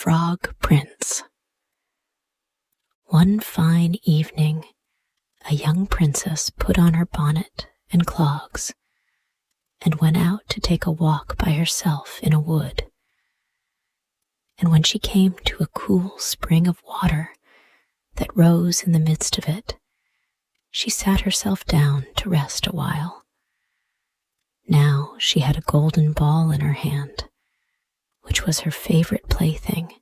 Frog Prince. One fine evening, a young princess put on her bonnet and clogs and went out to take a walk by herself in a wood. And when she came to a cool spring of water that rose in the midst of it, she sat herself down to rest a while. Now she had a golden ball in her hand, which was her favorite plaything,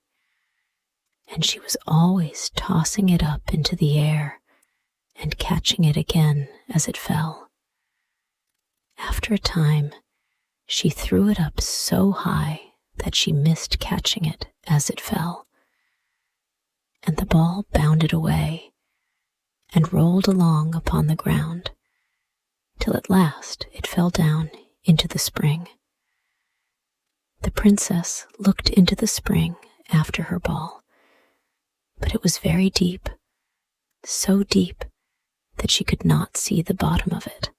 and she was always tossing it up into the air and catching it again as it fell. After a time, she threw it up so high that she missed catching it as it fell, and the ball bounded away and rolled along upon the ground, till at last it fell down into the spring. The princess looked into the spring after her ball, but it was very deep, so deep that she could not see the bottom of it.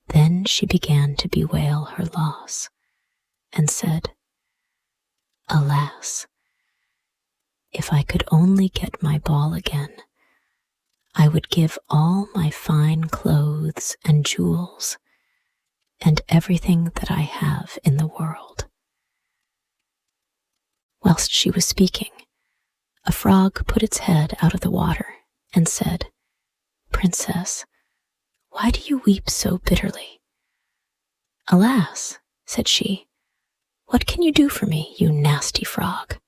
Then she began to bewail her loss, and said, "Alas, if I could only get my ball again, I would give all my fine clothes and jewels and everything that I have in the world." Whilst she was speaking, a frog put its head out of the water and said, "Princess, why do you weep so bitterly?" "Alas," said she, "what can you do for me, you nasty frog?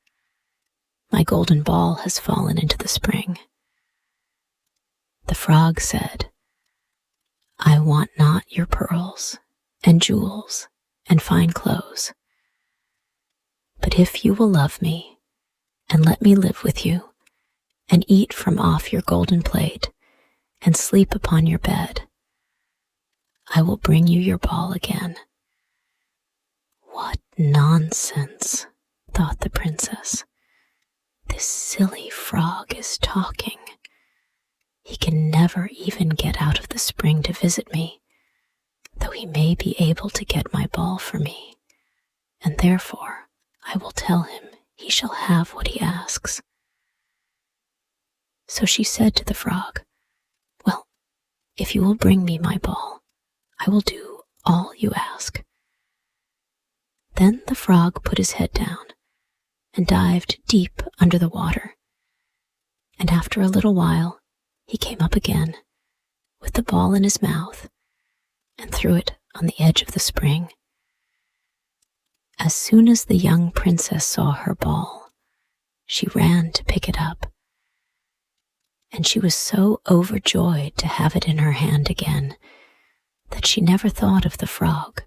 My golden ball has fallen into the spring." The frog said, "I want not your pearls and jewels and fine clothes. But if you will love me and let me live with you and eat from off your golden plate and sleep upon your bed, I will bring you your ball again." "What nonsense," thought the princess. "This silly frog is talking. He can never even get out of the spring to visit me, though he may be able to get my ball for me, and therefore I will tell him he shall have what he asks." So she said to the frog, "Well, if you will bring me my ball, I will do all you ask." Then the frog put his head down and dived deep under the water, and after a little while he came up again with the ball in his mouth and threw it on the edge of the spring. As soon as the young princess saw her ball, she ran to pick it up, and she was so overjoyed to have it in her hand again that she never thought of the frog,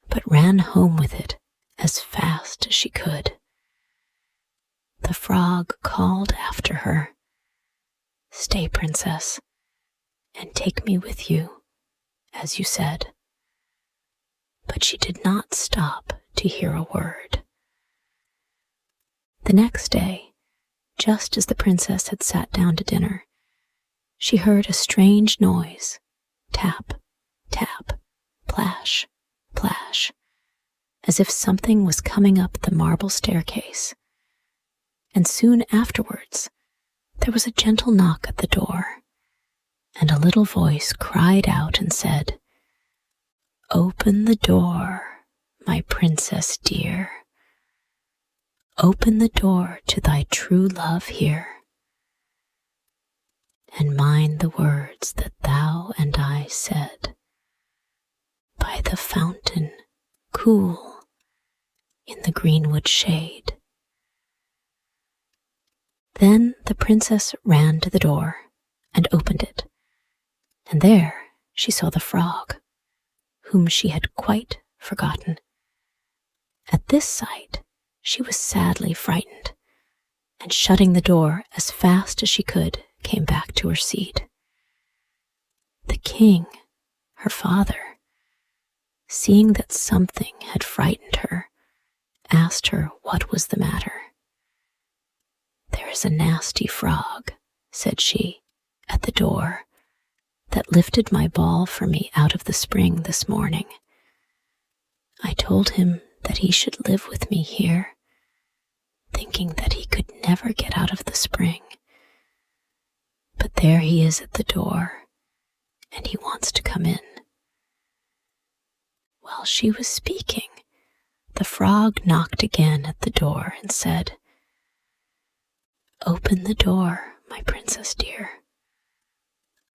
but ran home with it as fast as she could. The frog called after her, "Stay, princess, and take me with you, as you said." But she did not stop to hear a word. The next day, just as the princess had sat down to dinner, she heard a strange noise, tap, tap, plash, plash, as if something was coming up the marble staircase. And soon afterwards, there was a gentle knock at the door, and a little voice cried out and said, "Open the door, my princess dear. Open the door to thy true love here, and mind the words that thou and I said, by the fountain cool in the greenwood shade." Then the princess ran to the door and opened it, and there she saw the frog, whom she had quite forgotten. At this sight, she was sadly frightened, and shutting the door as fast as she could, came back to her seat. The king, her father, seeing that something had frightened her, asked her what was the matter. "There is a nasty frog," said she, "at the door, that lifted my ball for me out of the spring this morning. I told him that he should live with me here, thinking that he could never get out of the spring. But there he is at the door, and he wants to come in. While she was speaking, the frog knocked again at the door and said, "Open the door, my princess dear.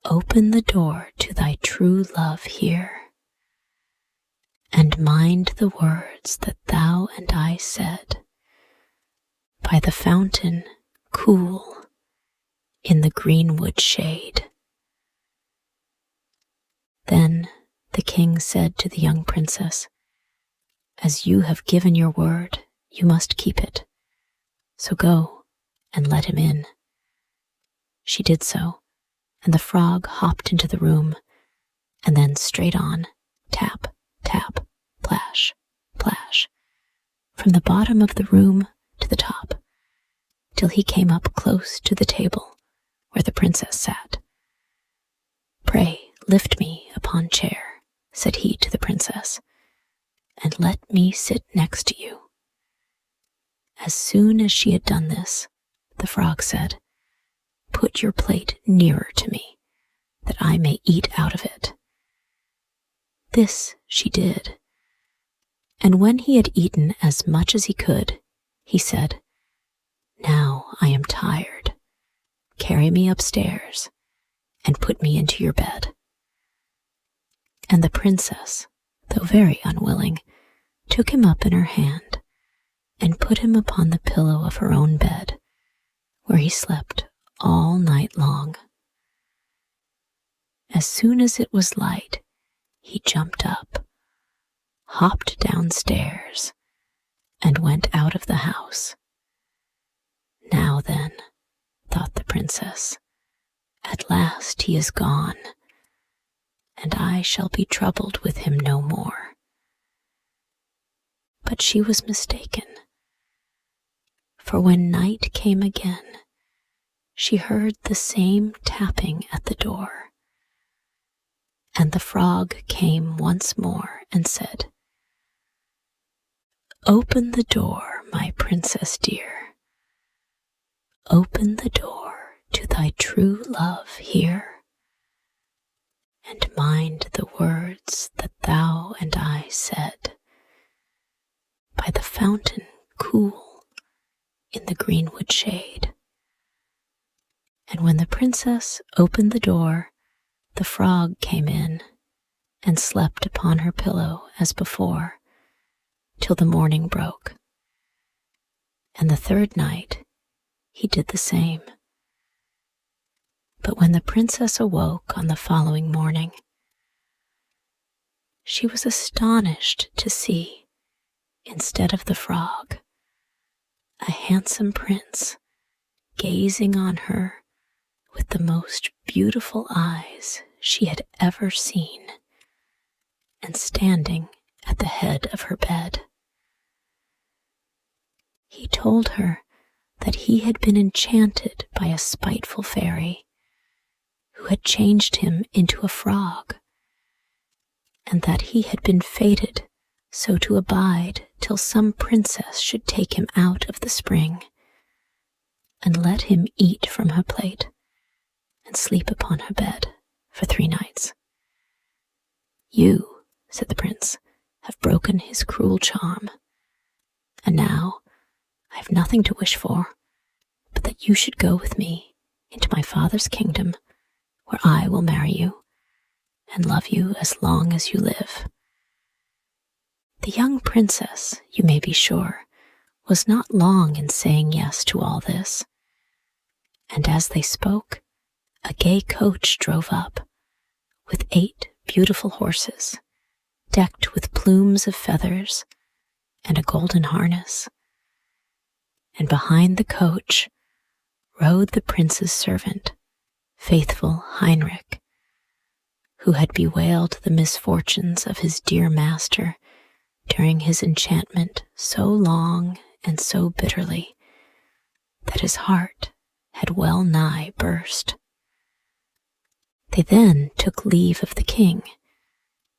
Open the door to thy true love here, and mind the words that thou and I said, by the fountain cool in the greenwood shade." Then the king said to the young princess, "As you have given your word, you must keep it. So go and let him in." She did so, and the frog hopped into the room, and then straight on, tap, tap, plash, plash, from the bottom of the room to the top, till he came up close to the table where the princess sat. "Pray lift me upon chair," said he to the princess, "and let me sit next to you." As soon as she had done this, the frog said, "Put your plate nearer to me, that I may eat out of it." This she did, and when he had eaten as much as he could, he said, "Now I am tired. Carry me upstairs and put me into your bed." And the princess, though very unwilling, took him up in her hand and put him upon the pillow of her own bed, where he slept all night long. As soon as it was light, he jumped up, hopped downstairs, and went out of the house. "Now then," thought the princess, "at last he is gone, and I shall be troubled with him no more." But she was mistaken, for when night came again, she heard the same tapping at the door, and the frog came once more and said, "Open the door, my princess dear. Open the door to thy true love here, and mind the words that thou and I said, by the fountain cool in the greenwood shade." And when the princess opened the door, the frog came in and slept upon her pillow as before, till the morning broke. And the third night he did the same. But when the princess awoke on the following morning, she was astonished to see, instead of the frog, a handsome prince gazing on her with the most beautiful eyes she had ever seen, and standing at the head of her bed. He told her that he had been enchanted by a spiteful fairy who had changed him into a frog, and that he had been fated so to abide till some princess should take him out of the spring, and let him eat from her plate and sleep upon her bed for 3 nights. "You," said the prince, "have broken his cruel charm, and now I have nothing to wish for but that you should go with me into my father's kingdom, where I will marry you and love you as long as you live." The young princess, you may be sure, was not long in saying yes to all this, and as they spoke, a gay coach drove up, with 8 beautiful horses, decked with plumes of feathers and a golden harness. And behind the coach rode the prince's servant, faithful Heinrich, who had bewailed the misfortunes of his dear master during his enchantment so long and so bitterly that his heart had well nigh burst. They then took leave of the king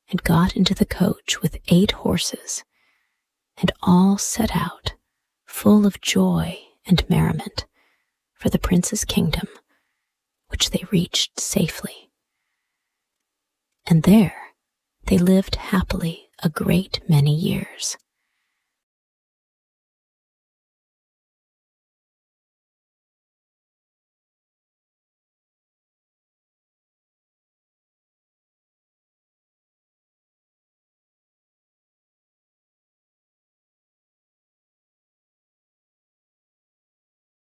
and got into the coach with 8 horses, and all set out full of joy and merriment for the prince's kingdom, which they reached safely. And there they lived happily a great many years.